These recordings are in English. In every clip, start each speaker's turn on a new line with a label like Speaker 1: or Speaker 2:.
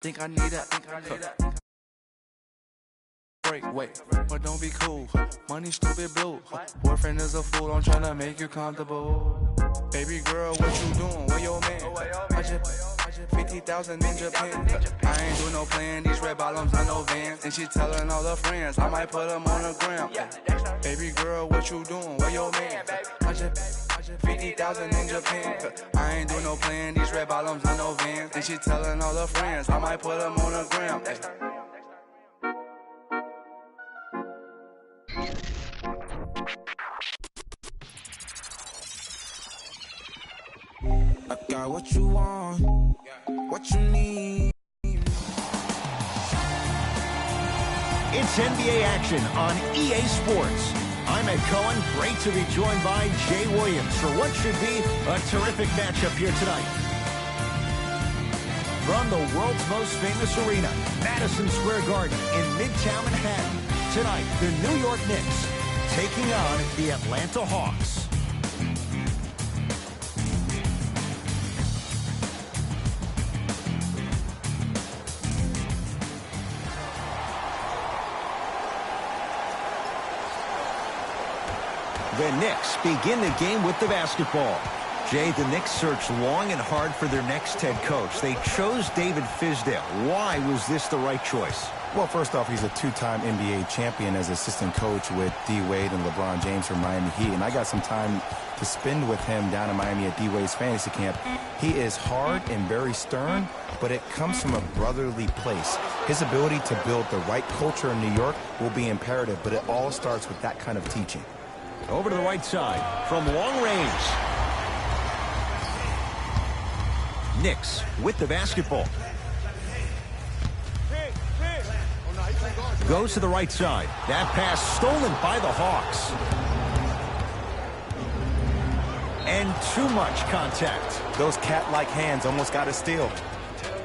Speaker 1: Think I need that. Break, wait, but don't be cool. Money stupid blue. Boyfriend is a fool, I'm tryna make you comfortable. Baby girl, what you doing? Where your man? I just 50,000 in Japan. I ain't do no plan, these red bottoms on no Vans. And she telling all her friends, I might put them on the gram. Baby girl, what you doing? Where your man? I just 50,000 in Japan. I ain't do no plan, these red bottoms on no Vans. And she telling all her friends, I might put them on the gram.
Speaker 2: I got what you want, what you need.
Speaker 3: It's NBA action on EA Sports. I'm Ed Cohen. Great to be joined by Jay Williams for what should be a terrific matchup here tonight. From the world's most famous arena, Madison Square Garden in Midtown Manhattan. Tonight, the New York Knicks taking on the Atlanta Hawks. The Knicks begin the game with the basketball. Jay, the Knicks searched long and hard for their next head coach. They chose David Fizdale. Why was this the right choice?
Speaker 4: Well, first off, he's a two-time NBA champion as assistant coach with D. Wade and LeBron James from Miami Heat. And I got some time to spend with him down in Miami at D. Wade's fantasy camp. He is hard and very stern, but it comes from a brotherly place. His ability to build the right culture in New York will be imperative, but it all starts with that kind of teaching.
Speaker 3: Over to the right side from long range. Knicks with the basketball. Goes to the right side. That pass stolen by the Hawks. And too much contact.
Speaker 4: Those cat-like hands almost got a steal.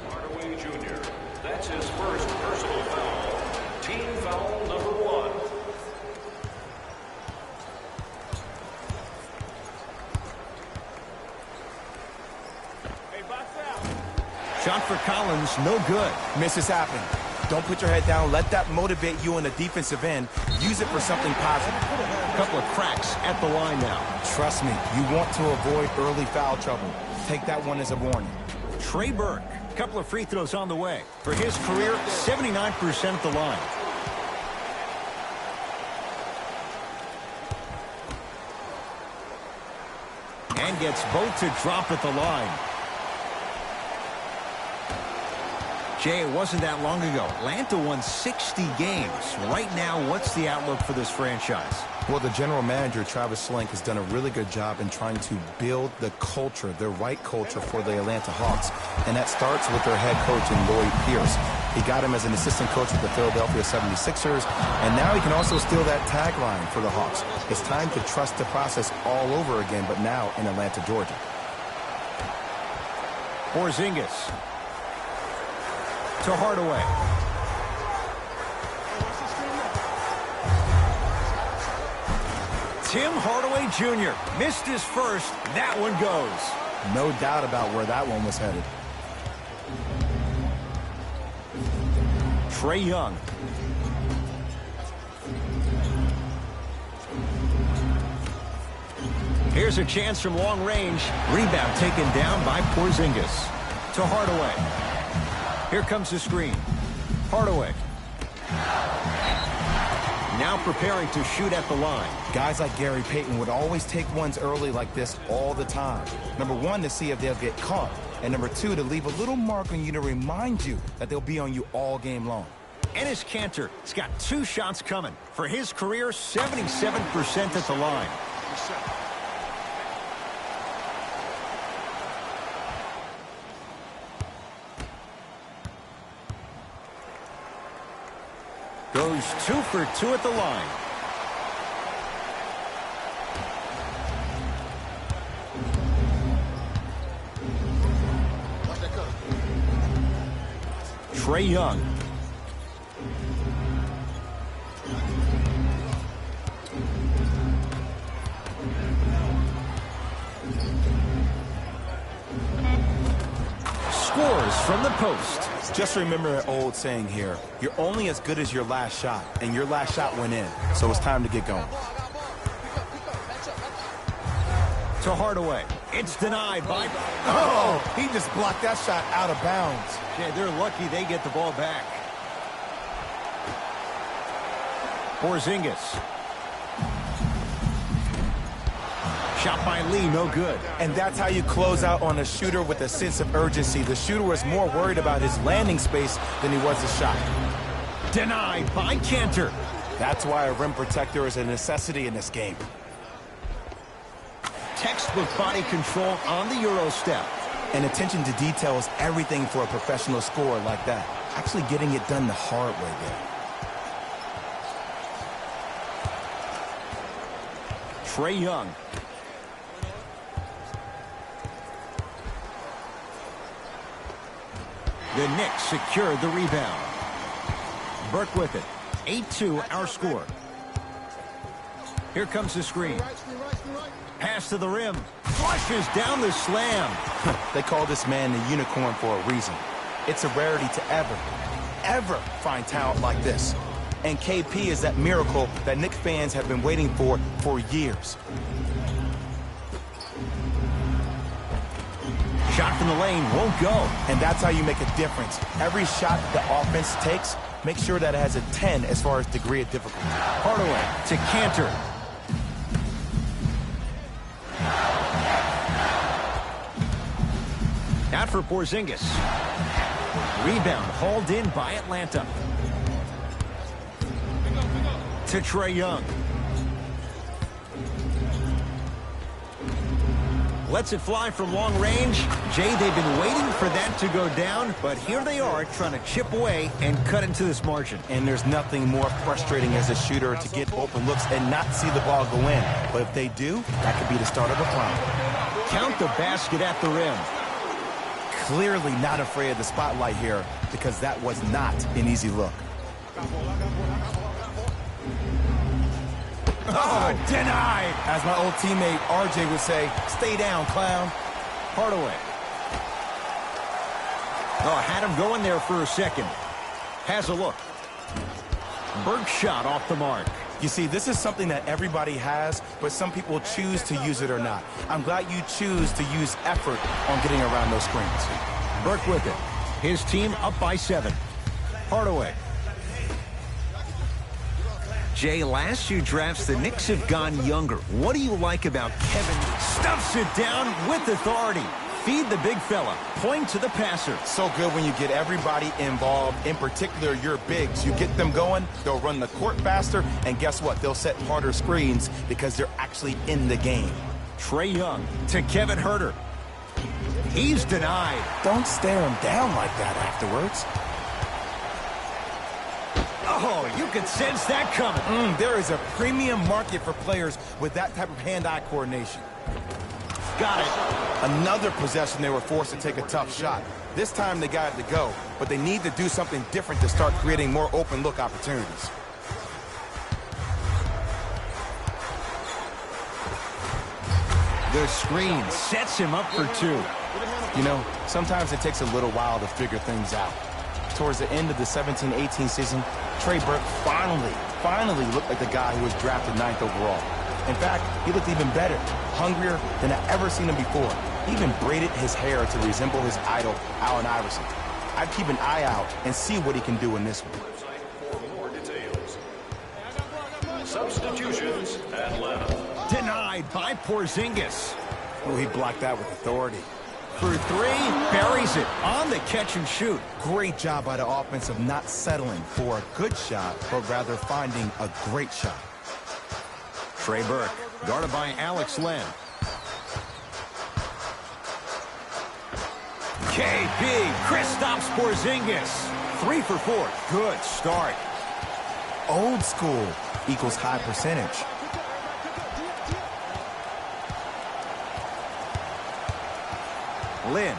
Speaker 5: Hardaway Jr. That's his first personal foul. Team foul number 1.
Speaker 3: Shot for Collins, no good.
Speaker 4: Misses happen. Don't put your head down. Let that motivate you on the defensive end. Use it for something positive.
Speaker 3: A couple of cracks at the line now.
Speaker 4: Trust me, you want to avoid early foul trouble. Take that one as a warning.
Speaker 3: Trey Burke, a couple of free throws on the way. For his career, 79% at the line. And gets both to drop at the line. Jay, it wasn't that long ago. Atlanta won 60 games. Right now, what's the outlook for this franchise?
Speaker 4: Well, the general manager, Travis Schlenk, has done a really good job in trying to build the culture, the right culture for the Atlanta Hawks. And that starts with their head coach in Lloyd Pierce. He got him as an assistant coach with the Philadelphia 76ers, and now he can also steal that tagline for the Hawks. It's time to trust the process all over again, but now in Atlanta, Georgia.
Speaker 3: Porzingis. To Hardaway. Tim Hardaway Jr. missed his first. That one goes.
Speaker 4: No doubt about where that one was headed.
Speaker 3: Trae Young. Here's a chance from long range. Rebound taken down by Porzingis. To Hardaway. Here comes the screen. Hardaway. Now preparing to shoot at the line.
Speaker 4: Guys like Gary Payton would always take ones early like this all the time. Number one, to see if they'll get caught. And number two, to leave a little mark on you to remind you that they'll be on you all game long.
Speaker 3: Enes Kanter has got 2 shots coming. For his career, 77% at the line. Goes 2 for 2 at the line. Trae Young. scores from the post.
Speaker 4: Just remember an old saying here. You're only as good as your last shot, and your last shot went in. So it's time to get going.
Speaker 3: To Hardaway. It's denied by...
Speaker 4: Oh, he just blocked that shot out of bounds.
Speaker 3: Yeah, they're lucky they get the ball back. Porzingis. Shot by Lee, no good.
Speaker 4: And that's how you close out on a shooter with a sense of urgency. The shooter was more worried about his landing space than he was his shot.
Speaker 3: Denied by Cantor.
Speaker 4: That's why a rim protector is a necessity in this game.
Speaker 3: Textbook body control on the Euro step.
Speaker 4: And attention to detail is everything for a professional scorer like that. Actually getting it done the hard way there.
Speaker 3: Trae Young. The Knicks secure the rebound. Burke with it. 8-2 our score. Here comes the screen. Pass to the rim. Flushes down the slam.
Speaker 4: They call this man the unicorn for a reason. It's a rarity to ever find talent like this. And KP is that miracle that Knicks fans have been waiting for years.
Speaker 3: Shot from the lane won't go.
Speaker 4: And that's how you make a difference. Every shot the offense takes, make sure that it has a 10 as far as degree of difficulty.
Speaker 3: Hardaway to Cantor. Out for Porzingis. Rebound hauled in by Atlanta. To Trae Young. Lets it fly from long range. Jay, they've been waiting for that to go down, but here they are trying to chip away and cut into this margin.
Speaker 4: And there's nothing more frustrating as a shooter to get open looks and not see the ball go in. But if they do, that could be the start of a problem.
Speaker 3: Count the basket at the rim.
Speaker 4: Clearly not afraid of the spotlight here because that was not an easy look.
Speaker 3: Oh, denied.
Speaker 4: As my old teammate RJ would say, stay down, clown.
Speaker 3: Hardaway. Oh, had him going there for a second. Has a look. Burke shot off the mark.
Speaker 4: You see, this is something that everybody has, but some people choose to use it or not. I'm glad you choose to use effort on getting around those screens.
Speaker 3: Burke with it. His team up by 7. Hardaway. Jay, last few drafts, the Knicks have gone younger. What do you like about Kevin? Stuffs it down with authority. Feed the big fella. Point to the passer.
Speaker 4: So good when you get everybody involved, in particular your bigs. You get them going, they'll run the court faster, and guess what? They'll set harder screens because they're actually in the game.
Speaker 3: Trae Young to Kevin Huerter. He's denied.
Speaker 4: Don't stare him down like that afterwards.
Speaker 3: Oh, you could sense that coming.
Speaker 4: There is a premium market for players with that type of hand-eye coordination.
Speaker 3: Got it.
Speaker 4: Another possession they were forced to take a tough shot. This time they got it to go, but they need to do something different to start creating more open look opportunities.
Speaker 3: The screen sets him up for 2.
Speaker 4: You know, sometimes it takes a little while to figure things out. Towards the end of the 17-18 season, Trey Burke finally looked like the guy who was drafted 9th overall. In fact, he looked even better, hungrier than I've ever seen him before. He even braided his hair to resemble his idol, Allen Iverson. I'd keep an eye out and see what he can do in this one.
Speaker 5: For more details. Substitutions, Atlanta.
Speaker 3: Denied by Porzingis.
Speaker 4: Oh, he blocked that with authority.
Speaker 3: For 3, buries it on the catch and shoot.
Speaker 4: Great job by the offense of not settling for a good shot, but rather finding a great shot.
Speaker 3: Trey Burke, guarded by Alex Len. KP, Kristaps Porzingis. 3 for 4. Good start.
Speaker 4: Old school equals high percentage.
Speaker 3: Lynn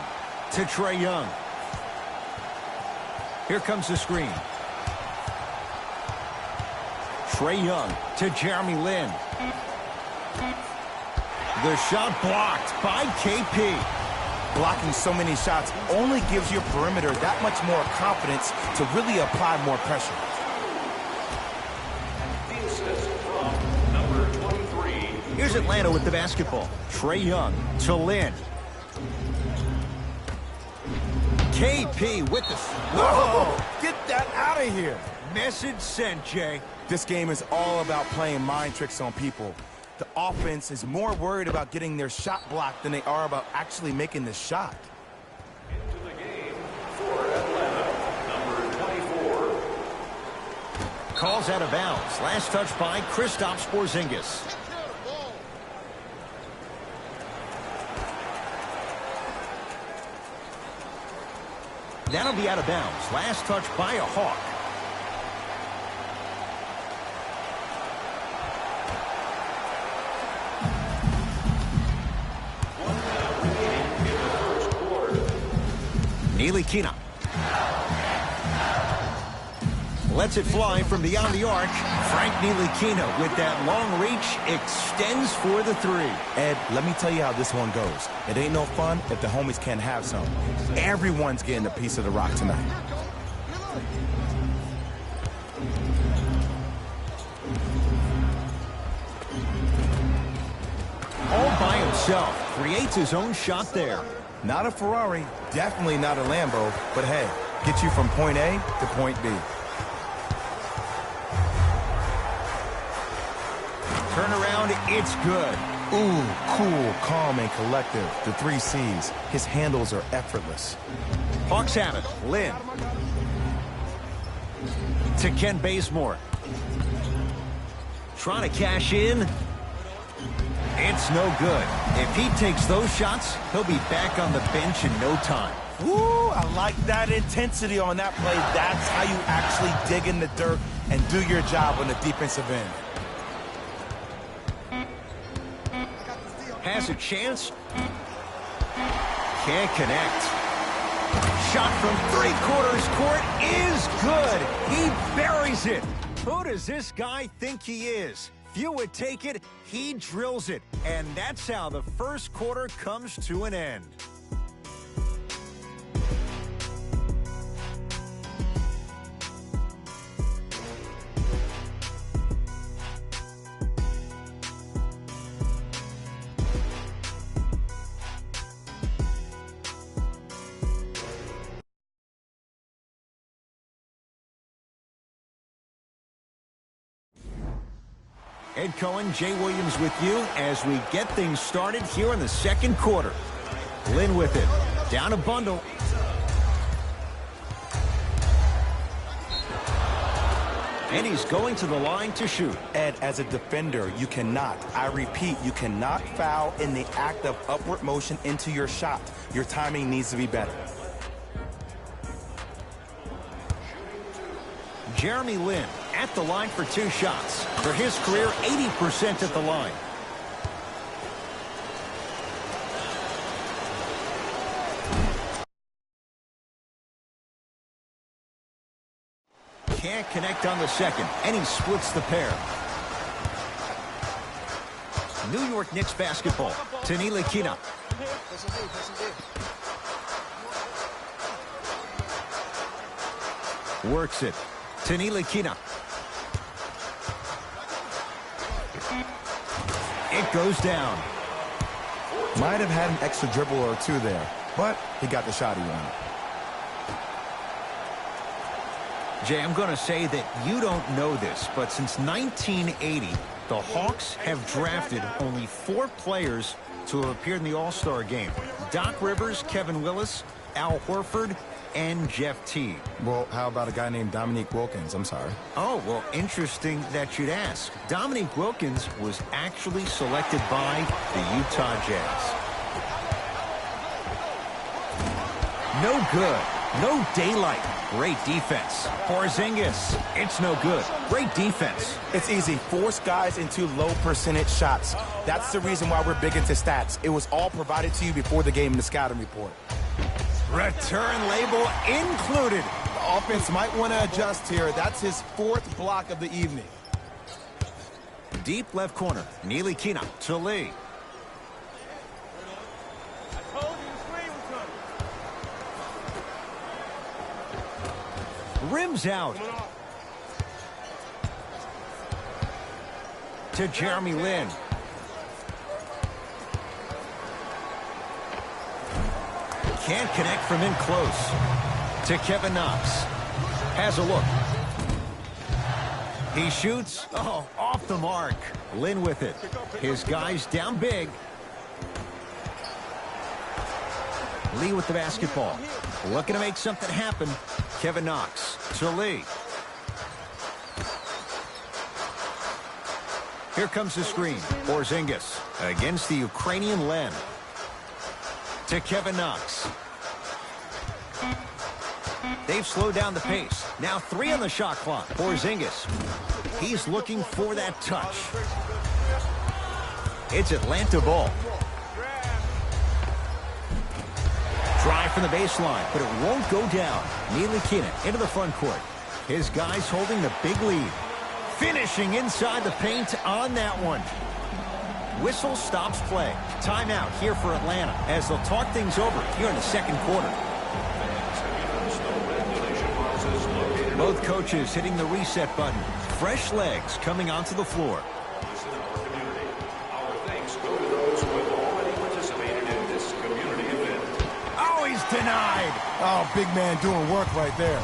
Speaker 3: to Trae Young. Here comes the screen. Trae Young to Jeremy Lin. The shot blocked by KP.
Speaker 4: blocking so many shots only gives your perimeter that much more confidence to really apply more pressure.
Speaker 5: The assist from number 23.
Speaker 3: Here's Atlanta with the basketball. Trae Young to Lin. KP with the...
Speaker 4: Whoa! Get that out of here!
Speaker 3: Message sent, Jay.
Speaker 4: This game is all about playing mind tricks on people. The offense is more worried about getting their shot blocked than they are about actually making the shot.
Speaker 5: Into the game for Atlanta, number 24.
Speaker 3: Calls out of bounds. Last touch by Kristaps Porzingis. That'll be out of bounds. Last touch by a Hawk. Ntilikina lets it fly from beyond the arc. Frank Ntilikina with that long reach extends for the three.
Speaker 4: Ed, let me tell you how this one goes. It ain't no fun if the homies can't have some. Everyone's getting a piece of the rock tonight.
Speaker 3: All by himself. Creates his own shot there.
Speaker 4: Not a Ferrari, definitely not a Lambo, but hey, get you from point A to point B.
Speaker 3: Turn around, it's good.
Speaker 4: Ooh, cool, calm, and collective. The 3 C's. His handles are effortless.
Speaker 3: Hawks have it. Lin. To Ken Bazemore. Trying to cash in. It's no good. If he takes those shots, he'll be back on the bench in no time.
Speaker 4: Ooh, I like that intensity on that play. That's how you actually dig in the dirt and do your job on the defensive end.
Speaker 3: Has a chance. Can't connect. Shot from 3/4 court is good. He buries it. Who does this guy think he is? Few would take it. He drills it. And that's how the first quarter comes to an end. Ed Cohen, Jay Williams with you as we get things started here in the second quarter. Lin with it. Down a bundle. And he's going to the line to shoot.
Speaker 4: Ed, as a defender, you cannot, I repeat, you cannot foul in the act of upward motion into your shot. Your timing needs to be better.
Speaker 3: Jeremy Lin at the line for 2 shots. For his career, 80% at the line. Can't connect on the second, and he splits the pair. New York Knicks basketball. Ntilikina. Works it. Ntilikina. It goes down.
Speaker 4: Might have had an extra dribble or 2 there, but he got the shot he wanted.
Speaker 3: Jay, I'm going to say that you don't know this, but since 1980, the Hawks have drafted only 4 players to have appeared in the All-Star game. Doc Rivers, Kevin Willis, Al Horford, and Jeff Teague.
Speaker 4: Well, how about a guy named Dominique Wilkins? I'm sorry.
Speaker 3: Oh, well, interesting that you'd ask. Dominique Wilkins was actually selected by the Utah Jazz. No good. No daylight. Great defense. Porzingis. It's no good. Great defense.
Speaker 4: It's easy. Force guys into low percentage shots. That's the reason why we're big into stats. It was all provided to you before the game in the scouting report.
Speaker 3: Return label included.
Speaker 4: The offense might want to adjust here. That's his 4th block of the evening.
Speaker 3: Deep left corner. Ntilikina to Lee. Rims out. To Jeremy Lin. Can't connect from in close. To Kevin Knox. Has a look. He shoots. Oh, off the mark. Lin with it. His guys down big. Lee with the basketball. Looking to make something happen. Kevin Knox to Lee. Here comes the screen. Porzingis against the Ukrainian Len. To Kevin Knox. They've slowed down the pace. Now 3 on the shot clock. Porzingis. He's looking for that touch. It's Atlanta ball. Drive from the baseline, but it won't go down. Ntilikina into the front court. His guys holding the big lead. Finishing inside the paint on that one. Whistle stops play. Timeout here for Atlanta as they'll talk things over here in the second quarter. Both coaches hitting the reset button. Fresh legs coming onto the floor.
Speaker 5: Our thanks go to those who have already participated in this community event.
Speaker 3: Oh, he's denied.
Speaker 4: Oh, big man doing work right there.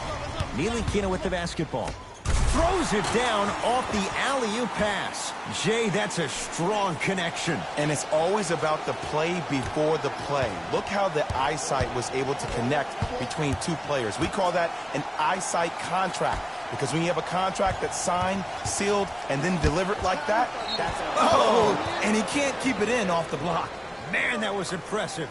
Speaker 3: Ntilikina with the basketball. Throws it down off the alley-oop pass. Jay, that's a strong connection.
Speaker 4: And it's always about the play before the play. Look how the eyesight was able to connect between two players. We call that an eyesight contract. Because when you have a contract that's signed, sealed, and then delivered like that, that's... Oh! And he can't keep it in off the block.
Speaker 3: Man, that was impressive.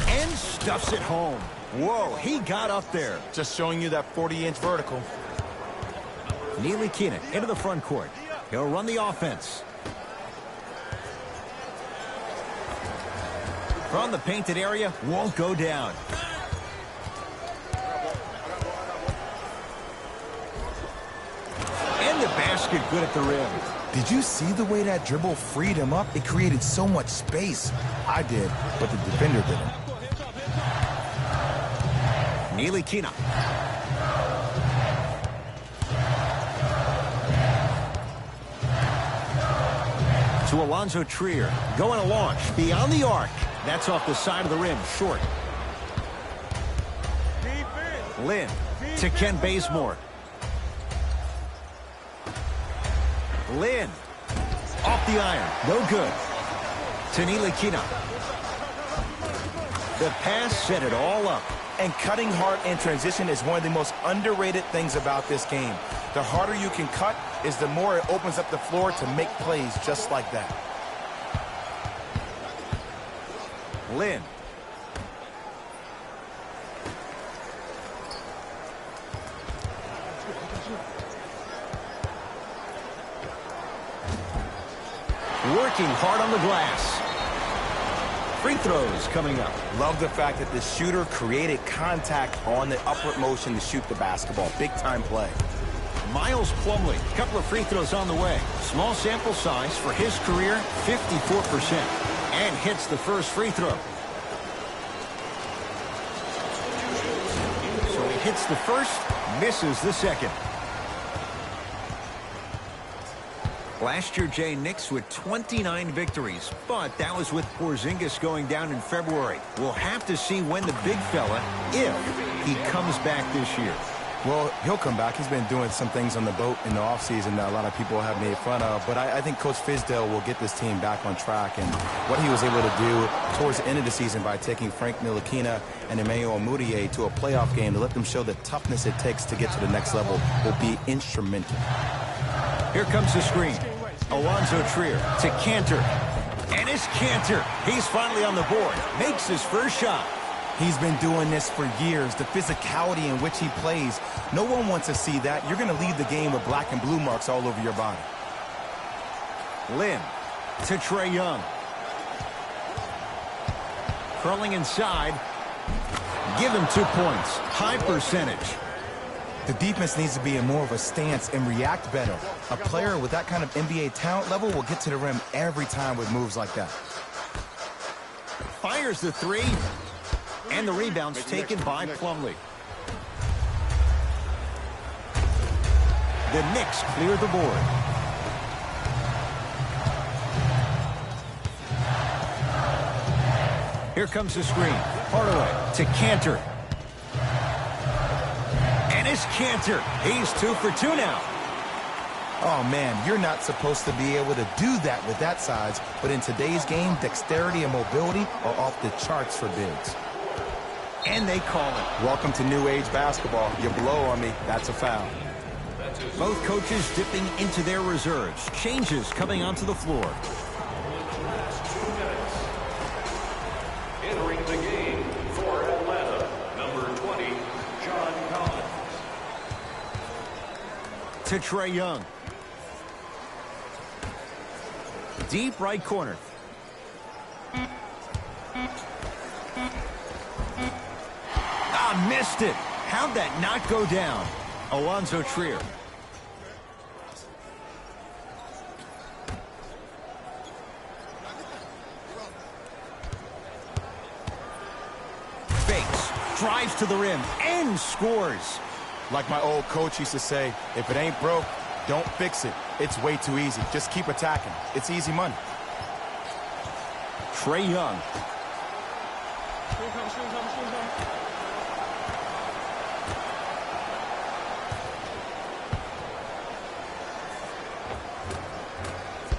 Speaker 3: And stuffs it home. Whoa, he got up there.
Speaker 4: Just showing you that 40-inch vertical.
Speaker 3: Ntilikina into the front court. He'll run the offense. From the painted area, won't go down. And the basket good at the rim.
Speaker 4: Did you see the way that dribble freed him up? It created so much space. I did, but the defender didn't.
Speaker 3: Ntilikina. To Alonzo Trier. Going a launch beyond the arc. That's off the side of the rim, short. Lin to Ken Bazemore. Lin off the iron, no good. To Ntilikina. The pass set it all up.
Speaker 4: And cutting hard in transition is one of the most underrated things about this game. The harder you can cut is the more it opens up the floor to make plays just like that.
Speaker 3: Lin. Working hard on the glass. Free throws coming up.
Speaker 4: Love the fact that the shooter created contact on the upward motion to shoot the basketball. Big time play.
Speaker 3: Miles Plumlee, a couple of free throws on the way. Small sample size for his career, 54%. And hits the first free throw. So he hits the first, misses the second. Last year, Jay, Knicks with 29 victories, but that was with Porzingis going down in February. We'll have to see when the big fella, if he comes back this year.
Speaker 4: Well, he'll come back. He's been doing some things on the boat in the offseason that a lot of people have made fun of. But I think Coach Fizdale will get this team back on track. And what he was able to do towards the end of the season by taking Frank Ntilikina and Emmanuel Mudiay to a playoff game to let them show the toughness it takes to get to the next level will be instrumental.
Speaker 3: Here comes the screen. Alonzo Trier to Cantor. And it's Cantor. He's finally on the board. Makes his first shot.
Speaker 4: He's been doing this for years. The physicality in which he plays. No one wants to see that. You're going to leave the game with black and blue marks all over your body.
Speaker 3: Lin to Trae Young. Curling inside. Give him 2 points. High percentage.
Speaker 4: The defense needs to be in more of a stance and react better. A player with that kind of NBA talent level will get to the rim every time with moves like that.
Speaker 3: Fires the three, and the rebound's taken by Plumlee. The Knicks clear the board. Here comes the screen. Hardaway to Cantor. And it's Cantor. He's 2 for 2 now.
Speaker 4: Oh, man, you're not supposed to be able to do that with that size, but in today's game, dexterity and mobility are off the charts for bigs.
Speaker 3: And they call it.
Speaker 4: Welcome to new age basketball. You blow on me, that's a foul.
Speaker 3: Both coaches dipping into their reserves. Changes coming onto the floor.
Speaker 5: Entering the game for Atlanta, number 20, John Collins.
Speaker 3: To Trae Young. Deep right corner. Ah, missed it. How'd that not go down? Alonzo Trier. Fakes. Drives to the rim and scores.
Speaker 4: Like my old coach used to say, if it ain't broke, don't fix it. It's way too easy. Just keep attacking. It's easy money.
Speaker 3: Trae Young.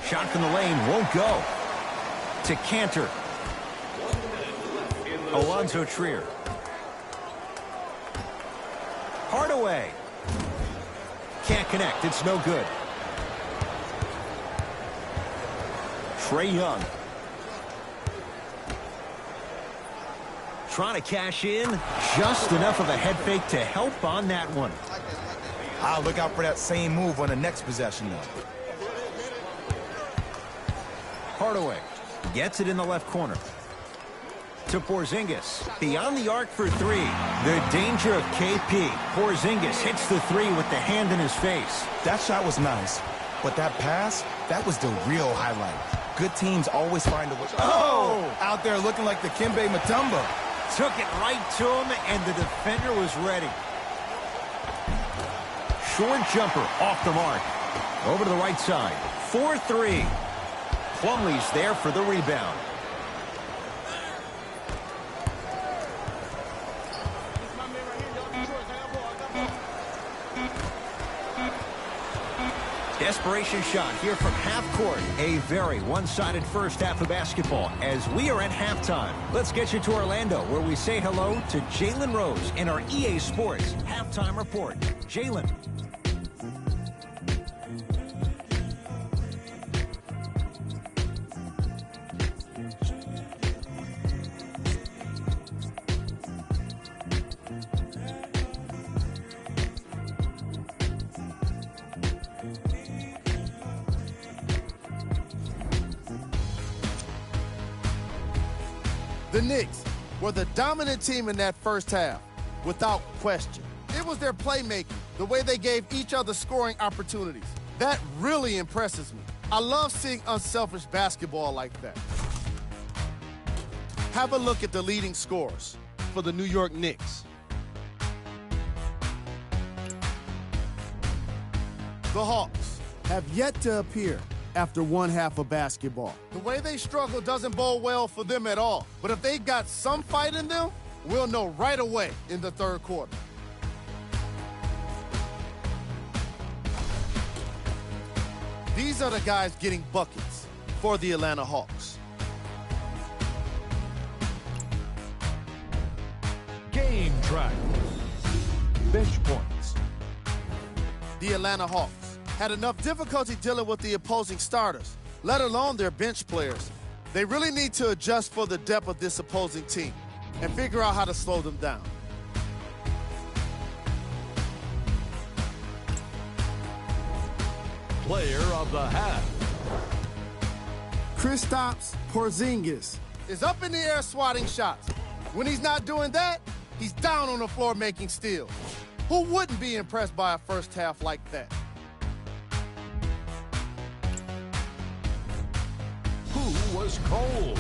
Speaker 3: Shot from the lane won't go. To Cantor. Alonzo Trier. Hardaway. Can't connect. It's no good. Trae Young. Trying to cash in. Just enough of a head fake to help on that one.
Speaker 4: I'll look out for that same move on the next possession, though.
Speaker 3: Hardaway gets it in the left corner. To Porzingis. Beyond the arc for three. The danger of KP. Porzingis hits the three with the hand in his face.
Speaker 4: That shot was nice, but that pass, that was the real highlight. Good teams always find a way. Oh! Out there looking like the Kimbe Mutombo.
Speaker 3: Took it right to him, and the defender was ready. Short jumper off the mark. Over to the right side. 4-3. Plumlee's there for the rebound. Desperation shot here from half court. A very one-sided first half of basketball as we are at halftime. Let's get you to Orlando, where we say hello to Jalen Rose in our EA Sports Halftime Report. Jalen.
Speaker 6: The Knicks were the dominant team in that first half, without question. It was their playmaking, the way they gave each other scoring opportunities. That really impresses me. I love seeing unselfish basketball like that. Have a look at the leading scorers for the New York Knicks. The Hawks have yet to appear after one half of basketball. The way they struggle doesn't bode well for them at all. But if they've got some fight in them, we'll know right away in the third quarter. These are the guys getting buckets for the Atlanta Hawks.
Speaker 7: Game track. Bench points.
Speaker 6: The Atlanta Hawks had enough difficulty dealing with the opposing starters, let alone their bench players. They really need to adjust for the depth of this opposing team and figure out how to slow them down.
Speaker 7: Player of the half.
Speaker 6: Kristaps Porzingis is up in the air swatting shots. When he's not doing that, he's down on the floor making steals. Who wouldn't be impressed by a first half like that?
Speaker 7: Who was cold?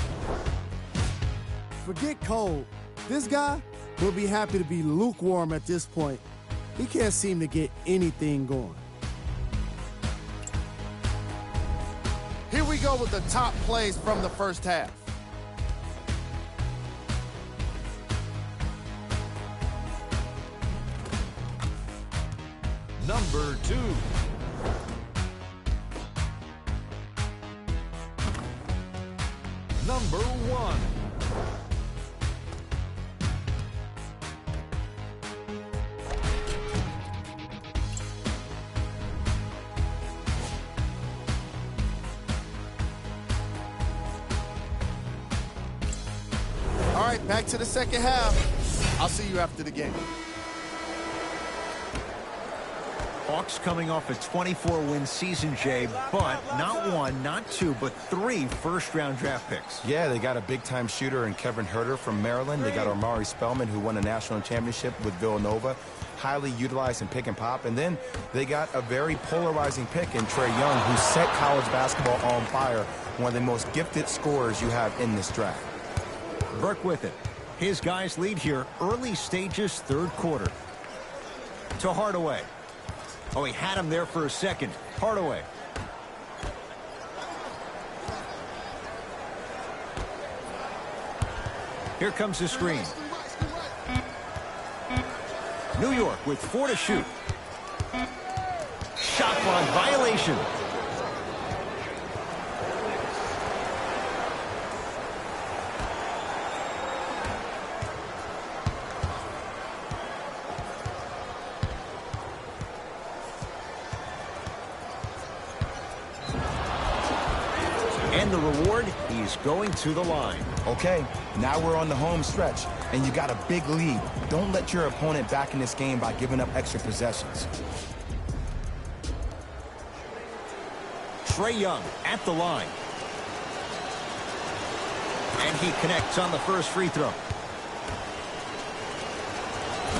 Speaker 8: Forget cold. This guy will be happy to be lukewarm at this point. He can't seem to get anything going.
Speaker 6: Here we go with the top plays from the first half.
Speaker 7: Number 2. Number 1.
Speaker 6: All right, back to the second half. I'll see you after the game.
Speaker 3: Hawks coming off a 24-win season, Jay, but not one, not two, but 3 first-round draft picks.
Speaker 4: Yeah, they got a big-time shooter in Kevin Huerter from Maryland. They got Omari Spellman, who won a national championship with Villanova, highly utilized in pick and pop. And then they got a very polarizing pick in Trae Young, who set college basketball on fire, one of the most gifted scorers you have in this draft.
Speaker 3: Burke with it. His guys lead here, early stages, third quarter. To Hardaway. Oh, he had him there for a second. Hardaway. Here comes the screen. New York with 4 to shoot. Shot clock violation. And the reward, he's going to the line.
Speaker 4: Okay, now we're on the home stretch, and you got a big lead. Don't let your opponent back in this game by giving up extra possessions.
Speaker 3: Trae Young at the line. And he connects on the first free throw.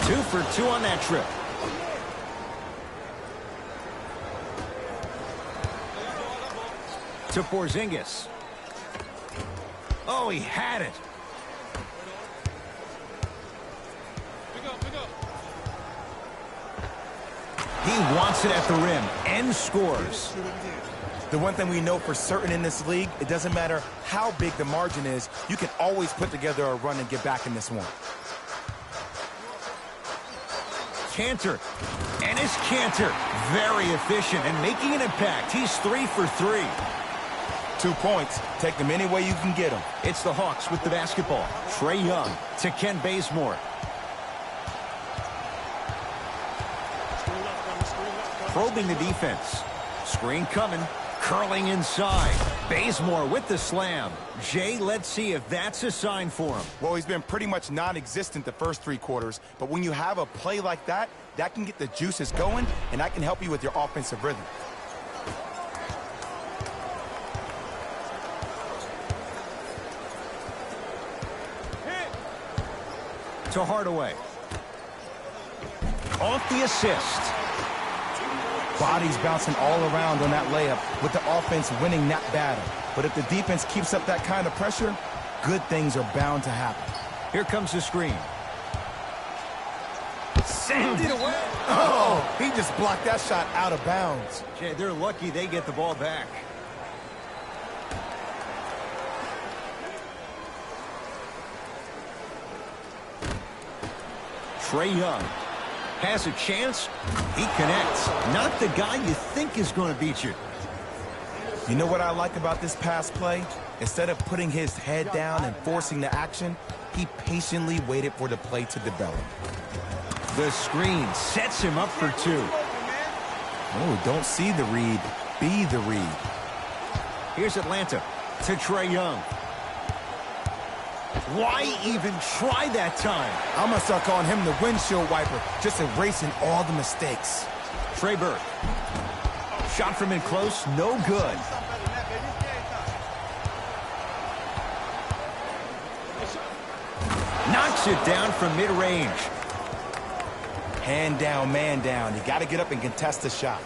Speaker 3: 2 for 2 on that trip. To Porzingis. Oh, he had it. He wants it at the rim and scores.
Speaker 4: The one thing we know for certain in this league, it doesn't matter how big the margin is, you can always put together a run and get back in this one.
Speaker 3: Cantor. And it's Cantor. Very efficient and making an impact. He's 3 for 3.
Speaker 4: 2 points. Take them any way you can get them.
Speaker 3: It's the Hawks with the basketball. Trae Young to Ken Bazemore. Probing the defense. Screen coming. Curling inside. Bazemore with the slam. Jay, let's see if that's a sign for him.
Speaker 4: Well, he's been pretty much non-existent the first 3 quarters, but when you have a play like that, that can get the juices going, and that can help you with your offensive rhythm.
Speaker 3: To Hardaway. Off the assist.
Speaker 4: Bodies bouncing all around on that layup with the offense winning that battle. But if the defense keeps up that kind of pressure, good things are bound to happen.
Speaker 3: Here comes the screen.
Speaker 4: Send it away. Oh, he just blocked that shot out of bounds.
Speaker 3: Jay, they're lucky they get the ball back. Trae Young has a chance. He connects. Not the guy you think is going to beat you.
Speaker 4: You know what I like about this pass play? Instead of putting his head down and forcing the action, he patiently waited for the play to develop.
Speaker 3: The screen sets him up for 2.
Speaker 4: Oh, don't see the read. Be the read.
Speaker 3: Here's Atlanta to Trae Young. Why even try that time?
Speaker 4: I'm going to start calling him the windshield wiper, just erasing all the mistakes.
Speaker 3: Trey Burke. Shot from in close, no good. Knocks it down from mid-range.
Speaker 4: Hand down, man down. You got to get up and contest the shot.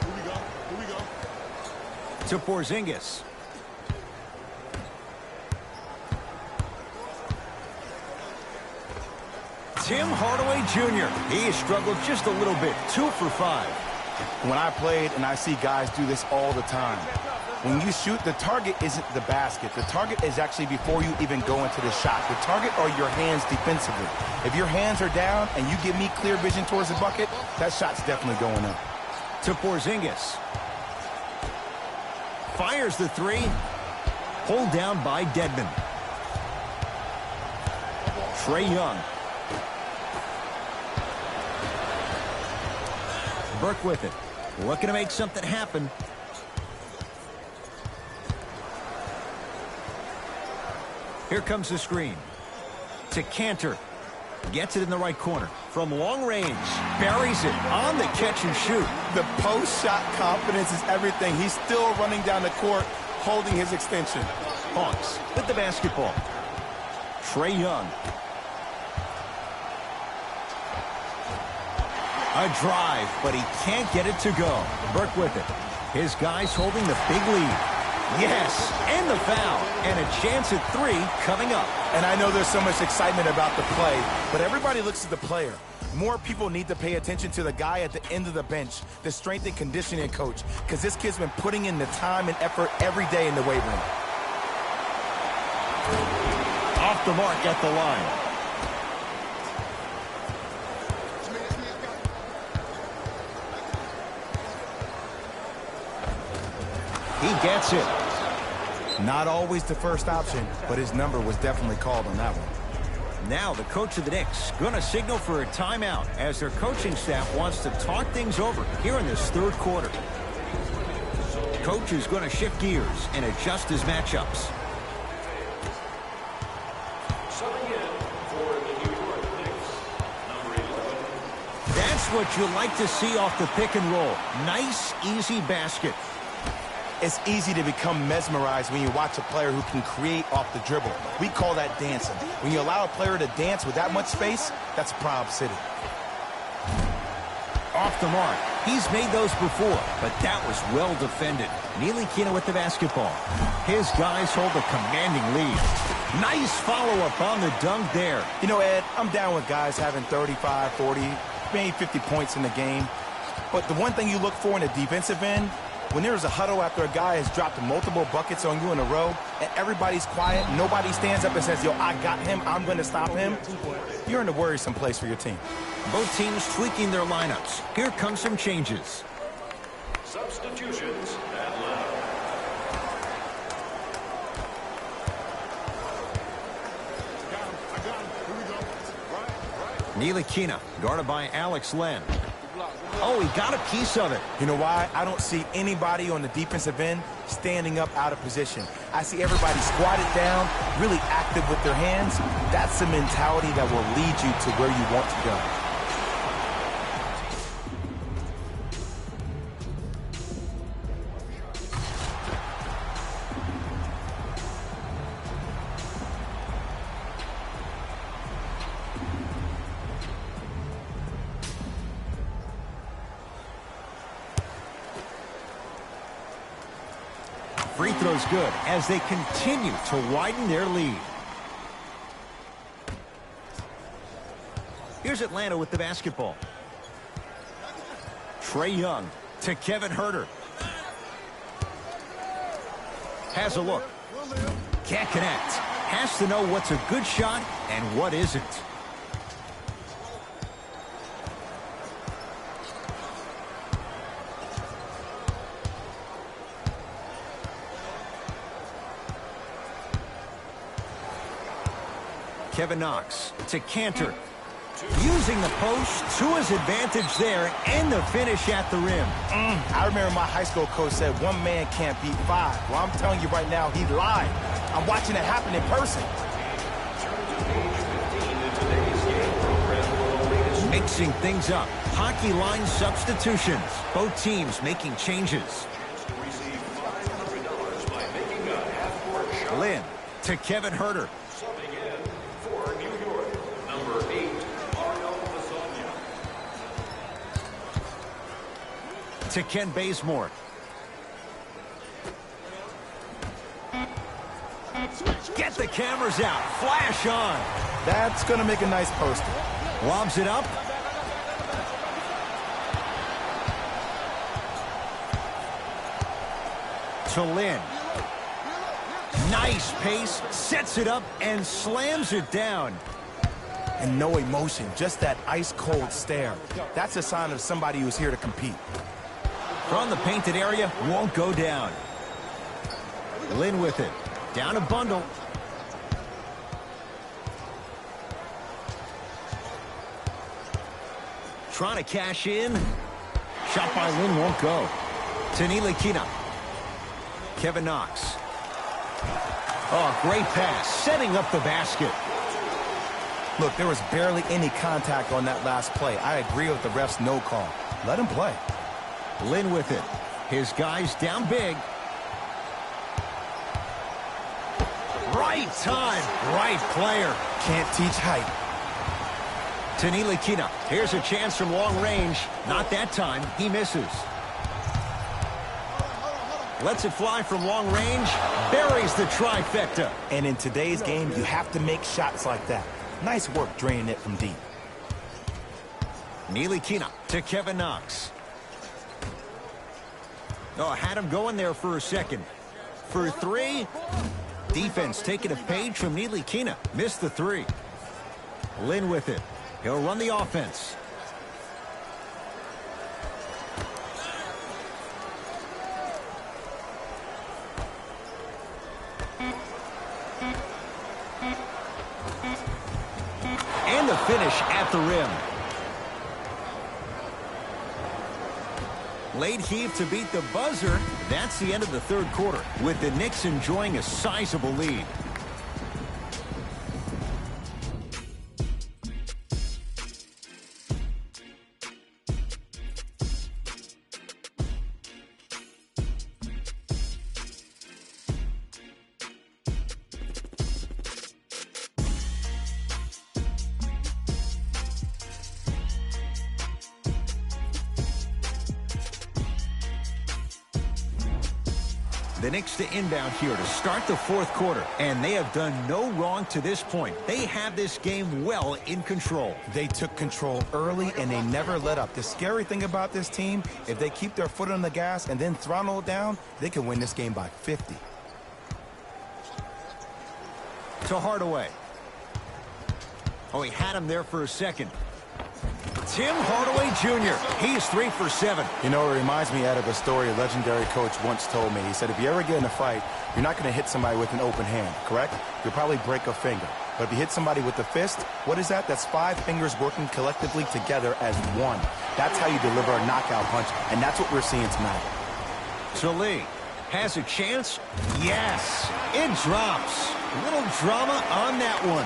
Speaker 6: Here we go.
Speaker 3: To Porzingis. Tim Hardaway Jr. He has struggled just a little bit. 2 for 5.
Speaker 4: When I played, and I see guys do this all the time, when you shoot, the target isn't the basket. The target is actually before you even go into the shot. The target are your hands defensively. If your hands are down and you give me clear vision towards the bucket, that shot's definitely going up.
Speaker 3: To Porzingis. Fires the 3. Pulled down by Dedmon. Trae Young. Burke with it. Looking to make something happen. Here comes the screen. To Cantor. Gets it in the right corner. From long range. Buries it on the catch and shoot.
Speaker 4: The post-shot confidence is everything. He's still running down the court, holding his extension.
Speaker 3: Hawks with the basketball. Trae Young. A drive, but he can't get it to go. Burke with it. His guys holding the big lead. Yes, and the foul. And a chance at 3 coming up.
Speaker 4: And I know there's so much excitement about the play, but everybody looks at the player. More people need to pay attention to the guy at the end of the bench, the strength and conditioning coach, because this kid's been putting in the time and effort every day in the weight room.
Speaker 3: Off the mark at the line. He gets it.
Speaker 4: Not always the first option, but his number was definitely called on that one.
Speaker 3: Now the coach of the Knicks going to signal for a timeout as their coaching staff wants to talk things over here in this third quarter. Coach is going to shift gears and adjust his matchups.
Speaker 5: Subbing in for the New York Knicks, number 11.
Speaker 3: That's what you like to see off the pick and roll. Nice, easy basket.
Speaker 4: It's easy to become mesmerized when you watch a player who can create off the dribble. We call that dancing. When you allow a player to dance with that much space, that's Prob City.
Speaker 3: Off the mark. He's made those before, but that was well defended. Ntilikina with the basketball. His guys hold a commanding lead. Nice follow-up on the dunk there.
Speaker 4: You know, Ed, I'm down with guys having 35, 40, maybe 50 points in the game. But the one thing you look for in the defensive end, when there's a huddle after a guy has dropped multiple buckets on you in a row and everybody's quiet, nobody stands up and says, yo, I got him, I'm going to stop him, you're in a worrisome place for your team.
Speaker 3: Both teams tweaking their lineups. Here comes some changes.
Speaker 5: Substitutions at left.
Speaker 3: Ntilikina guarded by Alex Len. Oh, he got a piece of it.
Speaker 4: You know why? I don't see anybody on the defensive end standing up out of position. I see everybody squatted down, really active with their hands. That's the mentality that will lead you to where you want to go.
Speaker 3: Free throw's good as they continue to widen their lead. Here's Atlanta with the basketball. Trae Young to Kevin Huerter. Has a look. Can't connect. Has to know what's a good shot and what isn't. Kevin Knox to Cantor. Using the post to his advantage there and the finish at the rim.
Speaker 4: I remember my high school coach said one man can't beat 5. Well, I'm telling you right now, he lied. I'm watching it happen in person.
Speaker 3: Mixing things up. Hockey line substitutions. Both teams making changes. Lynn to Kevin Huerter.
Speaker 5: Subbing in for New York, number 8.
Speaker 3: to Ken Bazemore. Get the cameras out. Flash on.
Speaker 4: That's going to make a nice poster.
Speaker 3: Lobs it up. To Lynn. Nice pace. Sets it up and slams it down.
Speaker 4: And no emotion, just that ice-cold stare. That's a sign of somebody who's here to compete.
Speaker 3: From the painted area, won't go down. Lynn with it. Down a bundle. Trying to cash in. Shot by Lynn won't go. Tanili Kina. Kevin Knox. Oh, great pass. Setting up the basket.
Speaker 4: Look, there was barely any contact on that last play. I agree with the ref's no call. Let him play.
Speaker 3: Lynn with it. His guys down big. Right time, right player.
Speaker 4: Can't teach height.
Speaker 3: Tanili Kina. Here's a chance from long range. Not that time. He misses. Lets it fly from long range. Buries the trifecta.
Speaker 4: And in today's game, you have to make shots like that. Nice work draining it from deep.
Speaker 3: Neely Kina to Kevin Knox. Oh, had him going there for a second. For three. Defense taking a page from Neely Kina. Missed the three. Lynn with it. He'll run the offense. And the finish at the rim. Late heave to beat the buzzer. That's the end of the third quarter, with the Knicks enjoying a sizable lead. The Knicks to inbound here to start the fourth quarter, and they have done no wrong to this point. They have this game well in control.
Speaker 4: They took control early, and they never let up. The scary thing about this team, if they keep their foot on the gas and then throttle it down, they can win this game by 50.
Speaker 3: To Hardaway. Oh, he had him there for a second. Tim Hardaway Jr. He's 3 for 7.
Speaker 4: You know, it reminds me out of a story a legendary coach once told me. He said, if you ever get in a fight, you're not going to hit somebody with an open hand, correct? You'll probably break a finger. But if you hit somebody with the fist, what is that? That's 5 fingers working collectively together as one. That's how you deliver a knockout punch, and that's what we're seeing tonight.
Speaker 3: Lee has a chance. Yes, it drops. A little drama on that one.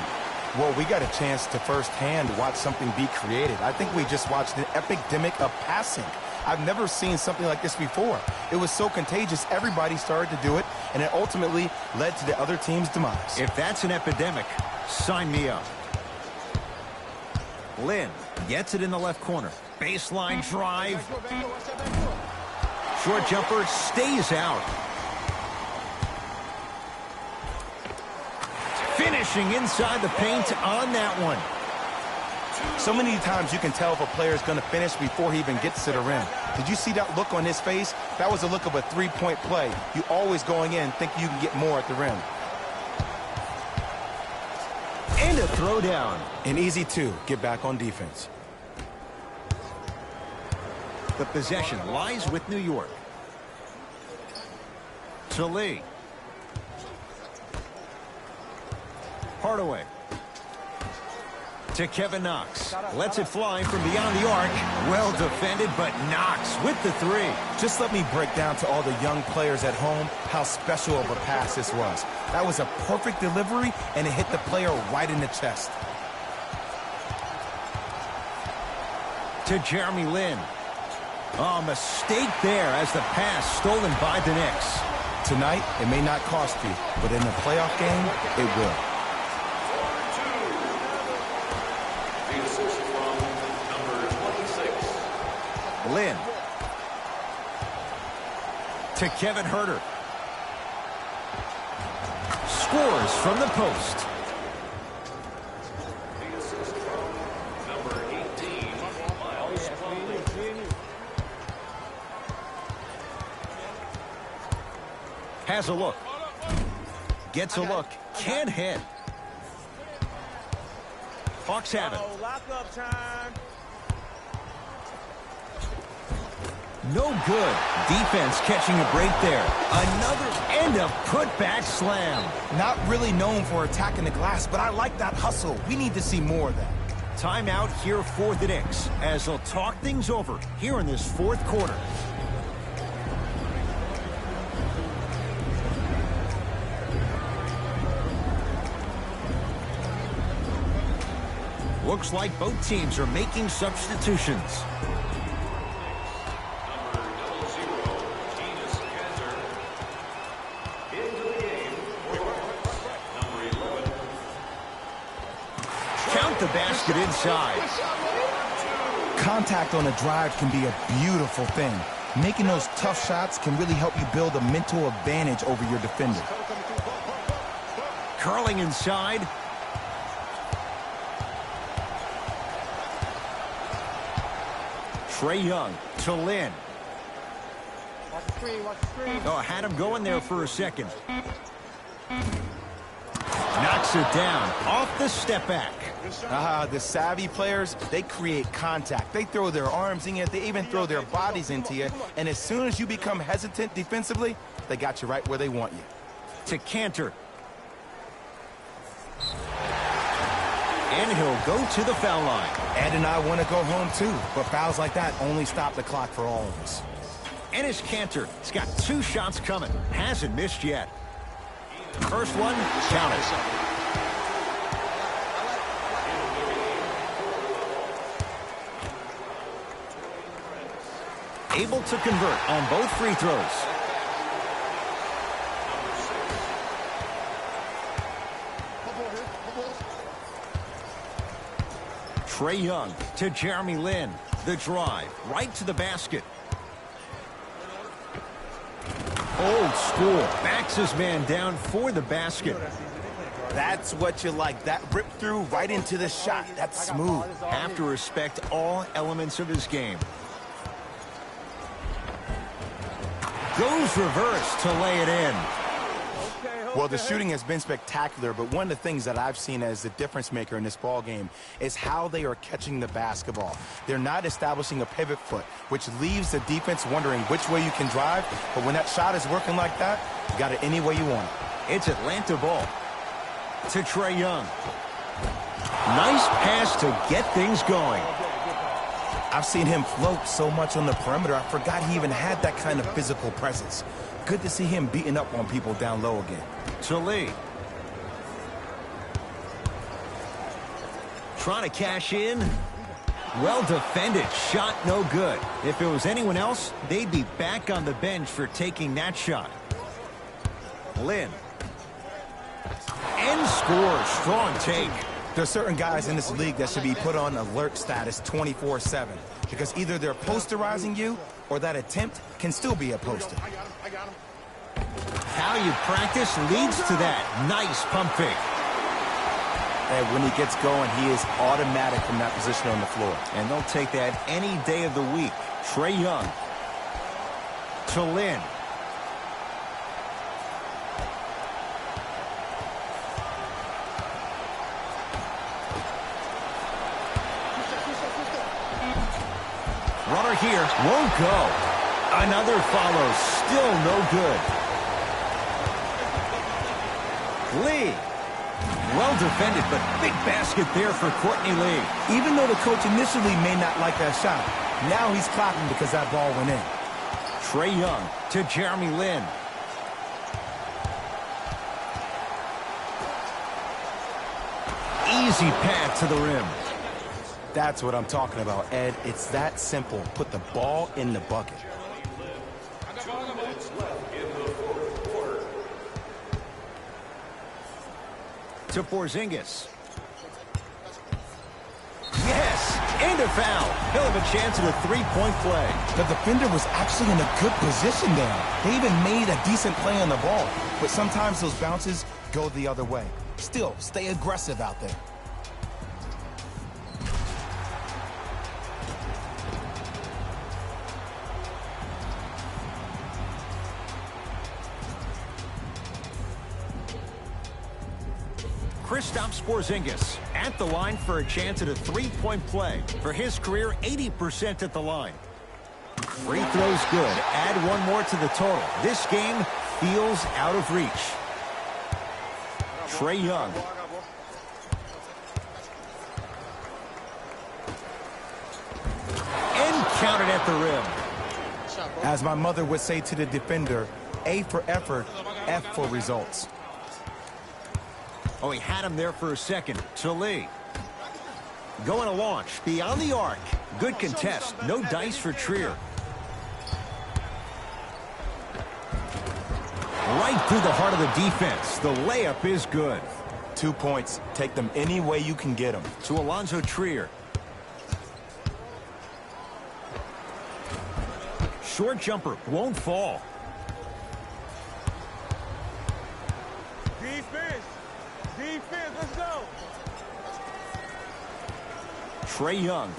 Speaker 4: Well, we got a chance to firsthand watch something be created. I think we just watched an epidemic of passing. I've never seen something like this before. It was so contagious, everybody started to do it, and it ultimately led to the other team's demise.
Speaker 3: If that's an epidemic, sign me up. Lynn gets it in the left corner. Baseline drive. Short jumper stays out. Finishing inside the paint on that one.
Speaker 4: So many times you can tell if a player is going to finish before he even gets to the rim. Did you see that look on his face? That was a look of a three-point play. You always going in thinking you can get more at the rim.
Speaker 3: And a throwdown.
Speaker 4: And easy two. Get back on defense.
Speaker 3: The possession lies with New York. To Lee. Hardaway. To Kevin Knox. Lets it fly from beyond the arc. Well defended, but Knox with the three.
Speaker 4: Just let me break down to all the young players at home how special of a pass this was. That was a perfect delivery, and it hit the player right in the chest.
Speaker 3: To Jeremy Lin. Oh, mistake there as the pass stolen by the Knicks.
Speaker 4: Tonight, it may not cost you, but in a playoff game, it will.
Speaker 3: Lynn. To Kevin Herter. Scores from the post.
Speaker 5: The assist from number 18, Miles Plumlee.
Speaker 3: Has a look. Gets a look. Can't hit. Hawks have it.
Speaker 2: Lockup time.
Speaker 3: No good. Defense catching a break there. Another end of putback slam.
Speaker 4: Not really known for attacking the glass, but I like that hustle. We need to see more of that.
Speaker 3: Timeout here for the Knicks as they'll talk things over here in this fourth quarter. Looks like both teams are making substitutions. Count the basket inside.
Speaker 4: Contact on a drive can be a beautiful thing. Making those tough shots can really help you build a mental advantage over your defender.
Speaker 3: Curling inside. Trae Young to Lynn.
Speaker 2: Watch the screen, watch the screen.
Speaker 3: Oh, had him going there for a second. Knocks it down off the step back.
Speaker 4: The savvy players, they create contact. They throw their arms in you. They even throw their bodies into you. And as soon as you become hesitant defensively, they got you right where they want you.
Speaker 3: To Cantor. And he'll go to the foul line.
Speaker 4: Ed and I want to go home too, but fouls like that only stop the clock for all of us.
Speaker 3: Enes Kanter has got 2 shots coming. Hasn't missed yet. First one, counted. Able to convert on both free throws. Trae Young to Jeremy Lin. The drive right to the basket. Old school. Backs his man down for the basket.
Speaker 4: That's what you like. That rip through right into the shot. That's smooth.
Speaker 3: Have to respect all elements of his game. Goes reverse to lay it in.
Speaker 4: Well, the shooting has been spectacular, but one of the things that I've seen as the difference maker in this ball game is how they are catching the basketball. They're not establishing a pivot foot, which leaves the defense wondering which way you can drive, but when that shot is working like that, you got it any way you want it.
Speaker 3: It's Atlanta ball. To Trae Young. Nice pass to get things going.
Speaker 4: I've seen him float so much on the perimeter, I forgot he even had that kind of physical presence. Good to see him beating up on people down low again.
Speaker 3: To Lee. Trying to cash in. Well defended. Shot no good. If it was anyone else, they'd be back on the bench for taking that shot. Lynn. And scores. Strong take.
Speaker 4: There's certain guys in this league that should be put on alert status 24/7 because either they're posterizing you or that attempt can still be a poster.
Speaker 3: How you practice leads to that. Nice pump fake.
Speaker 4: And when he gets going, he is automatic from that position on the floor.
Speaker 3: And they'll take that any day of the week. Trae Young. To Lynn. Runner here. Won't go. Another follow. Still no good. Lee. Well defended, but big basket there for Courtney Lee.
Speaker 4: Even though the coach initially may not like that shot, now he's clapping because that ball went in.
Speaker 3: Trae Young to Jeremy Lin. Easy path to the rim.
Speaker 4: That's what I'm talking about, Ed. It's that simple. Put the ball in the bucket. To Porzingis. Yes!
Speaker 3: And a foul. He'll have a chance at a three-point play.
Speaker 4: The defender was actually in a good position there. They even made a decent play on the ball. But sometimes those bounces go the other way. Still, stay aggressive out there.
Speaker 3: Kristaps Porzingis at the line for a chance at a three-point play. For his career, 80% at the line. Free throws good. Add one more to the total. This game feels out of reach. Trae Young. And counted at the rim.
Speaker 4: As my mother would say to the defender, A for effort, F for results.
Speaker 3: Oh, he had him there for a second. To Lee. Going to launch. Beyond the arc. Good contest. No dice for Trier. Right through the heart of the defense. The layup is good.
Speaker 4: 2 points. Take them any way you can get them.
Speaker 3: To Alonzo Trier. Short jumper. Won't fall.
Speaker 9: Defense. Defense, let's go.
Speaker 3: Trae Young.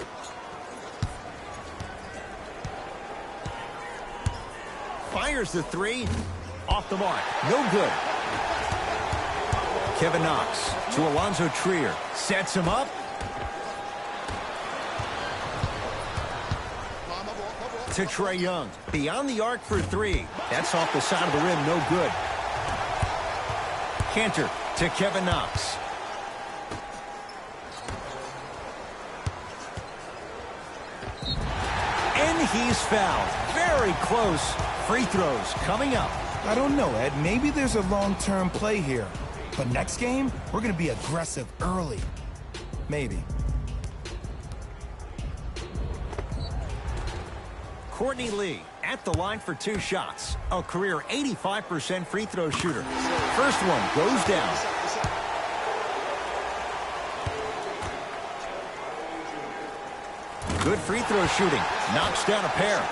Speaker 3: Fires the three. Off the mark. No good. Kevin Knox to Alonzo Trier. Sets him up. To Trae Young. Beyond the arc for three. That's off the side of the rim. No good. Cantor to Kevin Knox. And he's fouled. Very close. Free throws coming up.
Speaker 4: I don't know, Ed. Maybe there's a long-term play here. But next game, we're going to be aggressive early. Maybe.
Speaker 3: Courtney Lee at the line for 2 shots. A career 85% free throw shooter. First one goes down. Good free throw shooting. Knocks down a pair.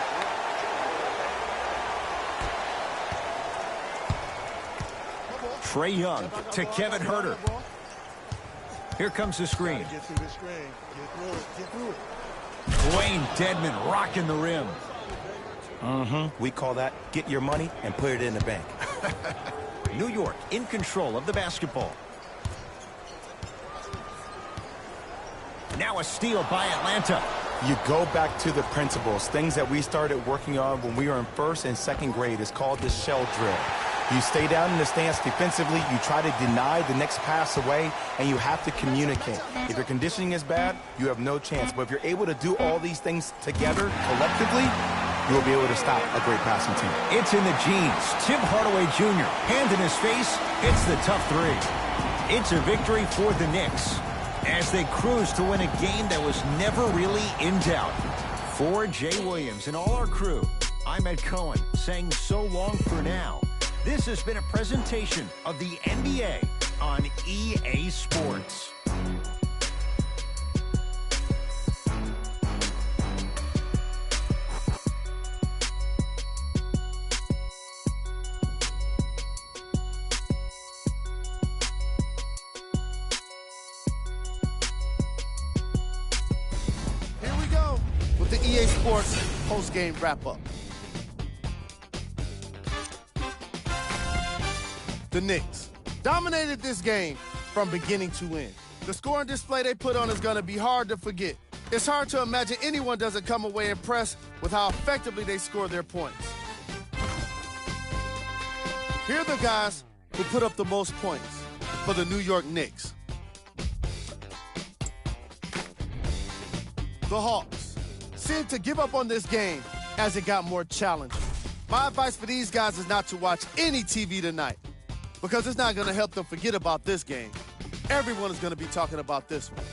Speaker 3: Trae Young to Kevin Huerter. Here comes the screen. Dwayne Dedmon rocking the rim.
Speaker 4: We call that get your money and put it in the bank.
Speaker 3: New York in control of the basketball. Now a steal by Atlanta.
Speaker 4: You go back to the principles, things that we started working on when we were in 1st and 2nd grade. It's called the shell drill. You stay down in the stance defensively, you try to deny the next pass away, and you have to communicate. If your conditioning is bad, you have no chance. But if you're able to do all these things together, collectively, you'll be able to stop a great passing team.
Speaker 3: It's in the genes. Tim Hardaway Jr., hand in his face, hits the tough three. It's a victory for the Knicks as they cruise to win a game that was never really in doubt. For Jay Williams and all our crew, I'm Ed Cohen saying so long for now. This has been a presentation of the NBA on EA Sports.
Speaker 6: Here we go with the EA Sports post-game wrap-up. The Knicks dominated this game from beginning to end. The scoring display they put on is going to be hard to forget. It's hard to imagine anyone doesn't come away impressed with how effectively they score their points. Here are the guys who put up the most points for the New York Knicks. The Hawks seemed to give up on this game as it got more challenging. My advice for these guys is not to watch any TV tonight, because it's not going to help them forget about this game. Everyone is going to be talking about this one.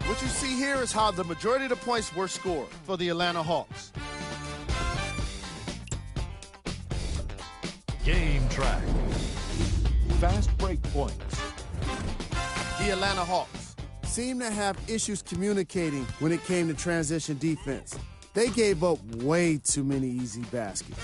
Speaker 6: What you see here is how the majority of the points were scored for the Atlanta Hawks.
Speaker 7: Game track. Fast break points.
Speaker 6: The Atlanta Hawks,
Speaker 8: seemed to have issues communicating when it came to transition defense. They gave up way too many easy baskets.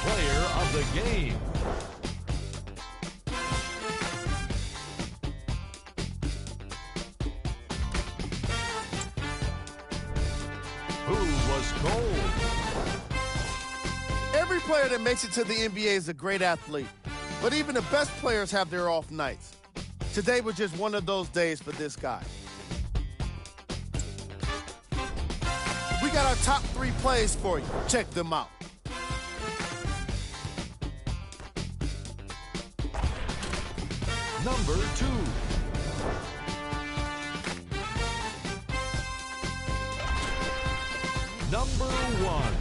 Speaker 7: Player of the game. Who was cold?
Speaker 6: Every player that makes it to the NBA is a great athlete, but even the best players have their off nights. Today was just one of those days for this guy. We got our top 3 plays for you. Check them out.
Speaker 7: Number 2. Number 1.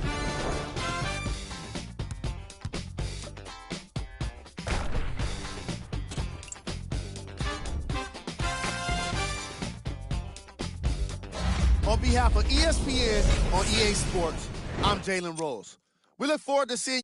Speaker 6: On behalf of ESPN on EA Sports, I'm Jalen Rose. We look forward to seeing